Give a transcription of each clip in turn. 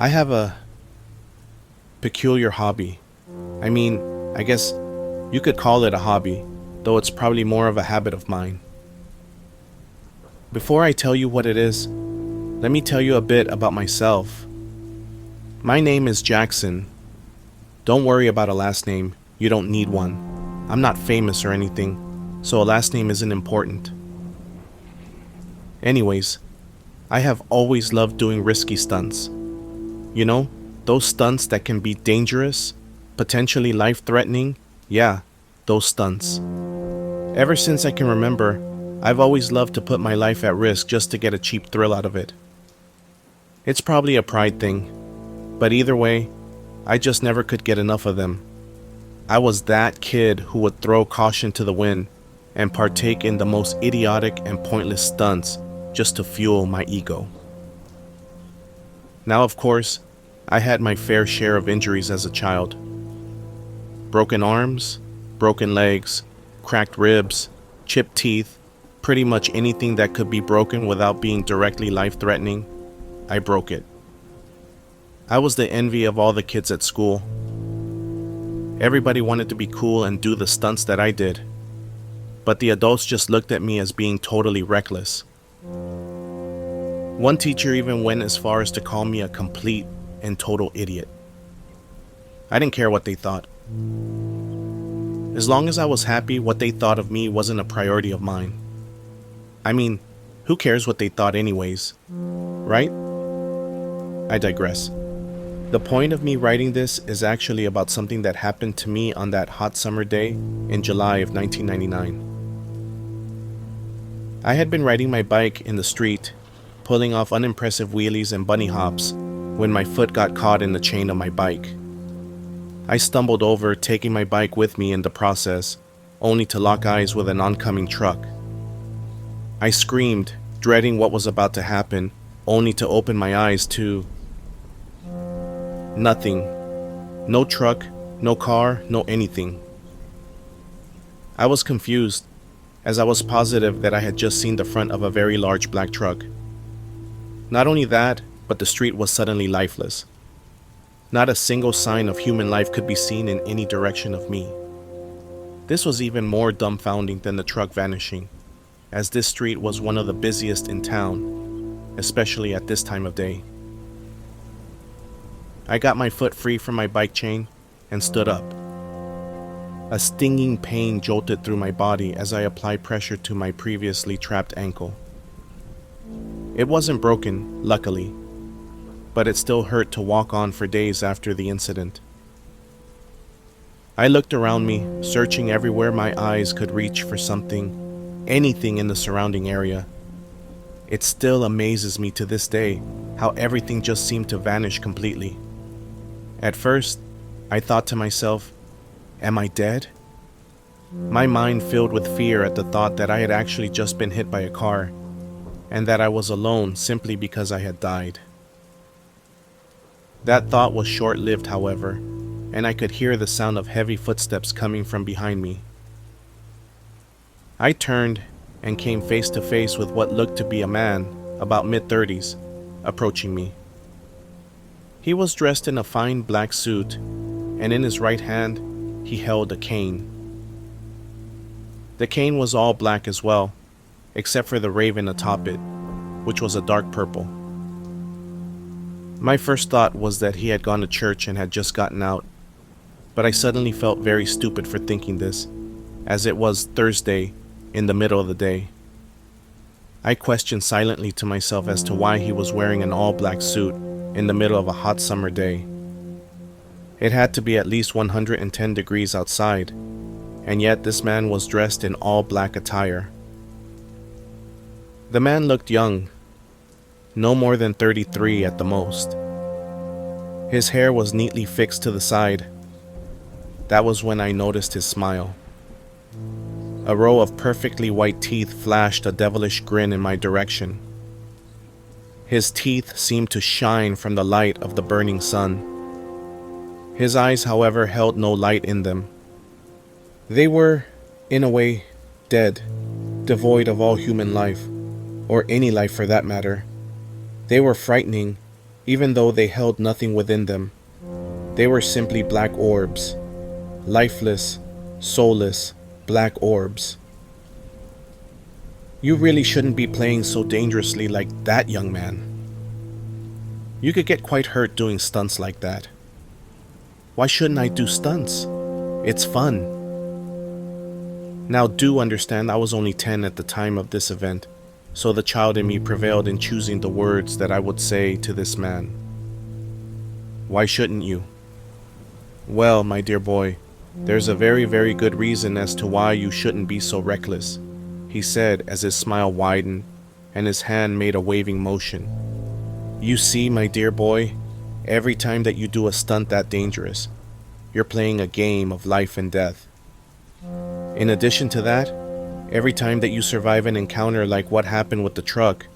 I have a peculiar hobby. I mean, I guess you could call it a hobby, though it's probably more of a habit of mine. Before I tell you what it is, let me tell you a bit about myself. My name is Jackson. Don't worry about a last name, you don't need one. I'm not famous or anything, so a last name isn't important. Anyways, I have always loved doing risky stunts. You know, those stunts that can be dangerous, potentially life-threatening. Yeah, those stunts. Ever since I can remember, I've always loved to put my life at risk just to get a cheap thrill out of it. It's probably a pride thing, but either way, I just never could get enough of them. I was that kid who would throw caution to the wind and partake in the most idiotic and pointless stunts just to fuel my ego. Now, of course, I had my fair share of injuries as a child. Broken arms, broken legs, cracked ribs, chipped teeth, pretty much anything that could be broken without being directly life-threatening, I broke it. I was the envy of all the kids at school. Everybody wanted to be cool and do the stunts that I did, but the adults just looked at me as being totally reckless. One teacher even went as far as to call me a complete and total idiot. I didn't care what they thought. As long as I was happy, what they thought of me wasn't a priority of mine. I mean, who cares what they thought anyways, right? I digress. The point of me writing this is actually about something that happened to me on that hot summer day in July of 1999. I had been riding my bike in the street, pulling off unimpressive wheelies and bunny hops, when my foot got caught in the chain of my bike. I stumbled over, taking my bike with me in the process, only to lock eyes with an oncoming truck. I screamed, dreading what was about to happen, only to open my eyes to nothing. No truck, no car, no anything. I was confused, as I was positive that I had just seen the front of a very large black truck. Not only that, but the street was suddenly lifeless. Not a single sign of human life could be seen in any direction of me. This was even more dumbfounding than the truck vanishing, as this street was one of the busiest in town, especially at this time of day. I got my foot free from my bike chain and stood up. A stinging pain jolted through my body as I applied pressure to my previously trapped ankle. It wasn't broken, luckily, but it still hurt to walk on for days after the incident. I looked around me, searching everywhere my eyes could reach for something, anything in the surrounding area. It still amazes me to this day how everything just seemed to vanish completely. At first, I thought to myself, am I dead? My mind filled with fear at the thought that I had actually just been hit by a car, and that I was alone simply because I had died. That thought was short-lived, however, and I could hear the sound of heavy footsteps coming from behind me. I turned and came face to face with what looked to be a man, about mid-30s, approaching me. He was dressed in a fine black suit, and in his right hand, he held a cane. The cane was all black as well, except for the raven atop it, which was a dark purple. My first thought was that he had gone to church and had just gotten out, but I suddenly felt very stupid for thinking this, as it was Thursday in the middle of the day. I questioned silently to myself as to why he was wearing an all-black suit in the middle of a hot summer day. It had to be at least 110 degrees outside, and yet this man was dressed in all black attire. The man looked young, no more than 33 at the most. His hair was neatly fixed to the side. That was when I noticed his smile. A row of perfectly white teeth flashed a devilish grin in my direction. His teeth seemed to shine from the light of the burning sun. His eyes, however, held no light in them. They were, in a way, dead, devoid of all human life, or any life for that matter. They were frightening, even though they held nothing within them. They were simply black orbs. Lifeless, soulless, black orbs. You really shouldn't be playing so dangerously like that, young man. You could get quite hurt doing stunts like that. Why shouldn't I do stunts? It's fun. Now do understand I was only 10 at the time of this event, so the child in me prevailed in choosing the words that I would say to this man. Why shouldn't you? Well, my dear boy, there's a very, very good reason as to why you shouldn't be so reckless, he said as his smile widened and his hand made a waving motion. You see, my dear boy, every time that you do a stunt that dangerous, you're playing a game of life and death. In addition to that, every time that you survive an encounter like what happened with the truck,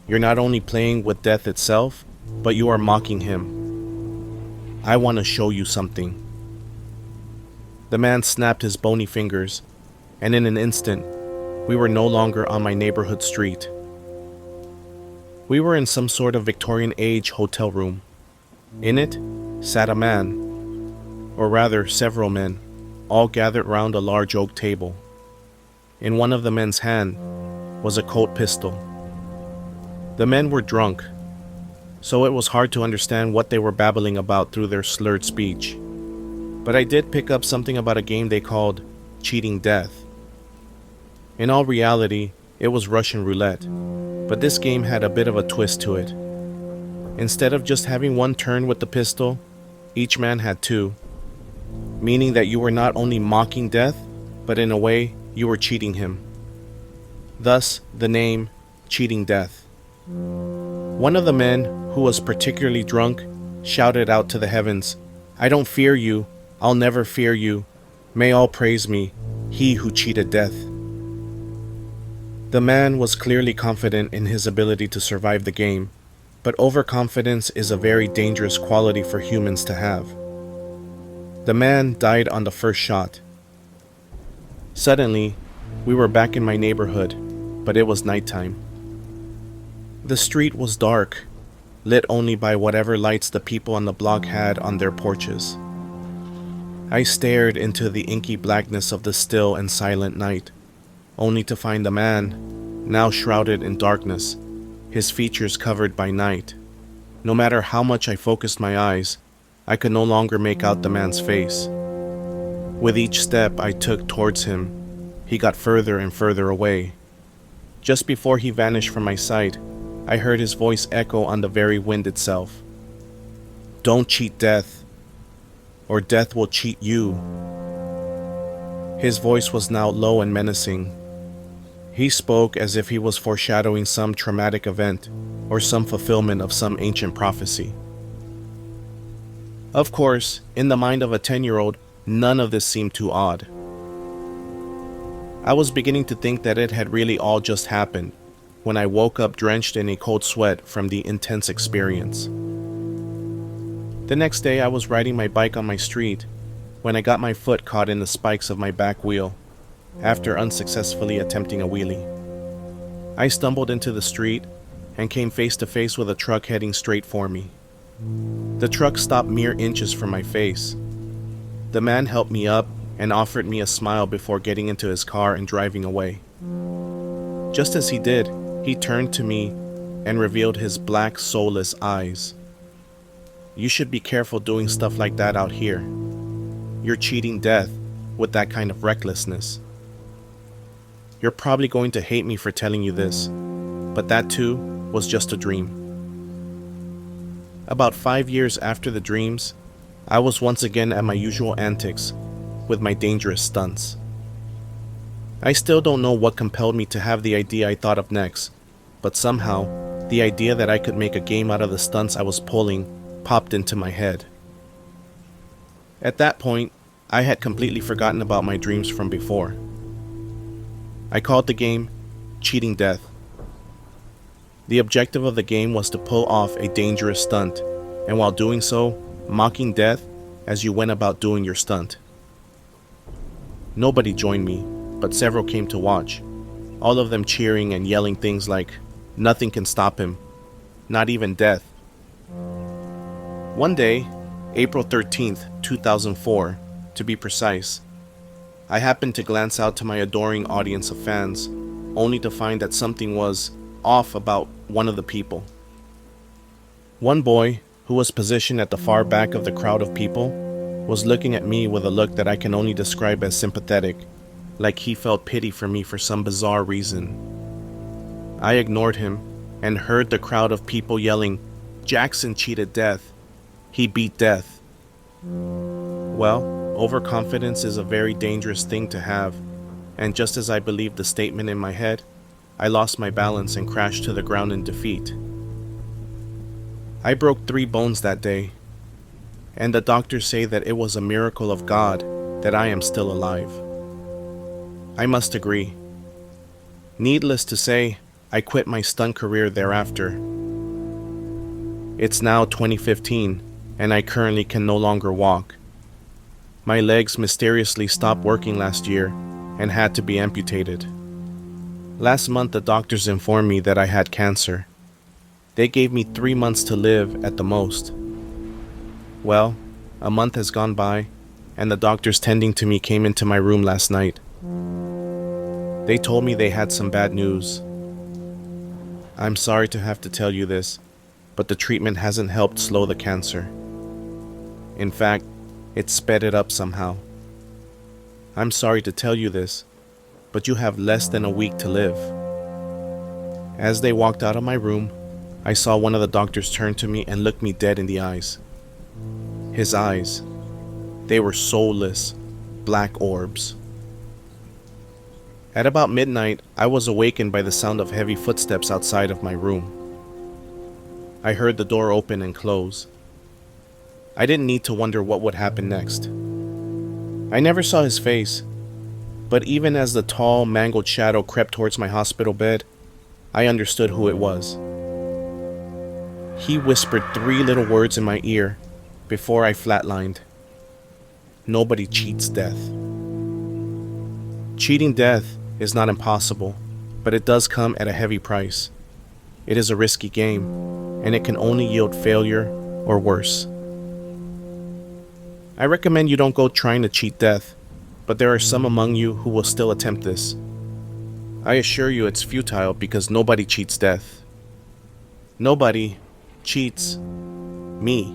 you're not only playing with death itself, but you are mocking him. I want to show you something. The man snapped his bony fingers, and in an instant, we were no longer on my neighborhood street. We were in some sort of Victorian age hotel room. In it sat a man, or rather several men, all gathered round a large oak table. In one of the men's hand was a Colt pistol. The men were drunk, so it was hard to understand what they were babbling about through their slurred speech. But I did pick up something about a game they called cheating death. In all reality, it was Russian roulette, but this game had a bit of a twist to it. Instead of just having one turn with the pistol, each man had two, meaning that you were not only mocking death, but in a way, you were cheating him. Thus, the name, Cheating Death. One of the men, who was particularly drunk, shouted out to the heavens, I don't fear you, I'll never fear you. May all praise me, he who cheated death. The man was clearly confident in his ability to survive the game, but overconfidence is a very dangerous quality for humans to have. The man died on the first shot. Suddenly, we were back in my neighborhood, but it was nighttime. The street was dark, lit only by whatever lights the people on the block had on their porches. I stared into the inky blackness of the still and silent night, only to find the man, now shrouded in darkness, his features covered by night. No matter how much I focused my eyes, I could no longer make out the man's face. With each step I took towards him, he got further and further away. Just before he vanished from my sight, I heard his voice echo on the very wind itself. Don't cheat death, or death will cheat you. His voice was now low and menacing. He spoke as if he was foreshadowing some traumatic event or some fulfillment of some ancient prophecy. Of course, in the mind of a 10-year-old, none of this seemed too odd. I was beginning to think that it had really all just happened when I woke up drenched in a cold sweat from the intense experience. The next day I was riding my bike on my street when I got my foot caught in the spikes of my back wheel after unsuccessfully attempting a wheelie. I stumbled into the street and came face to face with a truck heading straight for me. The truck stopped mere inches from my face. The man helped me up and offered me a smile before getting into his car and driving away. Just as he did, he turned to me and revealed his black, soulless eyes. You should be careful doing stuff like that out here. You're cheating death with that kind of recklessness. You're probably going to hate me for telling you this, but that too was just a dream. About 5 years after the dreams, I was once again at my usual antics with my dangerous stunts. I still don't know what compelled me to have the idea I thought of next, but somehow, the idea that I could make a game out of the stunts I was pulling popped into my head. At that point, I had completely forgotten about my dreams from before. I called the game Cheating Death. The objective of the game was to pull off a dangerous stunt, and while doing so, mocking death as you went about doing your stunt. Nobody joined me, but several came to watch, all of them cheering and yelling things like, "Nothing can stop him, not even death." One day, April 13th, 2004, to be precise, I happened to glance out to my adoring audience of fans, only to find that something was off about one of the people. One boy, who was positioned at the far back of the crowd of people, was looking at me with a look that I can only describe as sympathetic, like he felt pity for me for some bizarre reason. I ignored him and heard the crowd of people yelling, "Jackson cheated death. He beat death." Well, overconfidence is a very dangerous thing to have, and just as I believed the statement in my head, I lost my balance and crashed to the ground in defeat. I broke 3 bones that day, and the doctors say that it was a miracle of God that I am still alive. I must agree. Needless to say, I quit my stunt career thereafter. It's now 2015, and I currently can no longer walk. My legs mysteriously stopped working last year and had to be amputated. Last month, the doctors informed me that I had cancer. They gave me 3 months to live at the most. Well, a month has gone by, and the doctors tending to me came into my room last night. They told me they had some bad news. I'm sorry to have to tell you this, but the treatment hasn't helped slow the cancer. In fact, it sped it up somehow. I'm sorry to tell you this, but you have less than a week to live. As they walked out of my room, I saw one of the doctors turn to me and look me dead in the eyes. His eyes, they were soulless, black orbs. At about midnight, I was awakened by the sound of heavy footsteps outside of my room. I heard the door open and close. I didn't need to wonder what would happen next. I never saw his face, but even as the tall, mangled shadow crept towards my hospital bed, I understood who it was. He whispered 3 little words in my ear before I flatlined. Nobody cheats death. Cheating death is not impossible, but it does come at a heavy price. It is a risky game, and it can only yield failure or worse. I recommend you don't go trying to cheat death, but there are some among you who will still attempt this. I assure you it's futile because nobody cheats death. Nobody cheats me.